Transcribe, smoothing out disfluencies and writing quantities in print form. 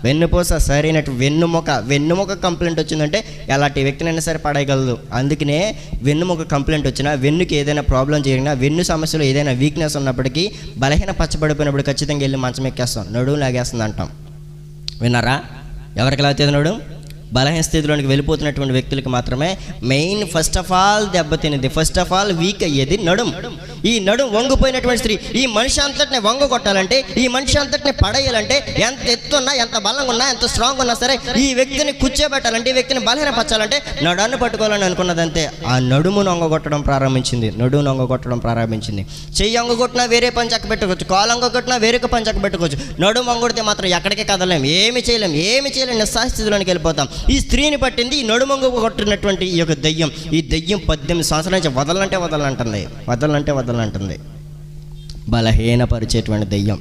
వెన్నుపూస వెన్నుముక కంప్లైంట్ వచ్చిందంటే ఎలాంటి వ్యక్తినైనా సరే పడేయగలదు. అందుకనే వెన్నుముక కంప్లైంట్ వచ్చినా, వెన్నుకి ఏదైనా ప్రాబ్లం జరిగినా, వెన్ను సమస్యలో ఏదైనా వీక్నెస్ ఉన్నప్పటికీ, బలహీన పచ్చబడిపోయినప్పుడు ఖచ్చితంగా వెళ్ళి మంచం ఎక్కేస్తాం, నడుము లాగేస్తుంది అంటాం. విన్నారా? ఎవరికి లాగుతుంది నడుము? బలహీన స్థితిలోనికి వెళ్ళిపోతున్నటువంటి వ్యక్తులకి మాత్రమే మెయిన్ ఫస్ట్ ఆఫ్ ఆల్ దెబ్బతినేది, ఫస్ట్ ఆఫ్ ఆల్ వీక్ అయ్యేది నడుము. ఈ నడుము వంగిపోయినటువంటి స్త్రీ ఈ మనిషి అంతటిని వంగ కొట్టాలంటే, ఈ మనిషి అంతటిని పడేయాలంటే, ఎంత ఎత్తున్నా, ఎంత బలంగా ఉన్నా, ఎంత స్ట్రాంగ్ ఉన్నా సరే, ఈ వ్యక్తిని కూర్చోబెట్టాలంటే, ఈ వ్యక్తిని బలహీనపరచాలంటే నడుమును పట్టుకోవాలని అనుకున్నదంతే. ఆ నడుమును వంగొట్టడం ప్రారంభించింది. చెయ్యి వంగొట్టినా వేరే పని చక్క పెట్టుకోవచ్చు, కాలు వంగొట్టినా వేరొక పని చక్క పెట్టుకోవచ్చు. నడుము వంగొడితే మాత్రం ఎక్కడికే కదలేం, ఏమి చేయలేం, నిస్సాస్థితిలోనికి వెళ్ళిపోతాం. ఈ స్త్రీని పట్టింది ఈ నడుమంగు కొట్టినటువంటి ఈ యొక్క దెయ్యం. ఈ దెయ్యం 18 సంవత్సరాల నుంచి వదలంటే వదలంటుంది. బలహీనపరిచేటువంటి దెయ్యం.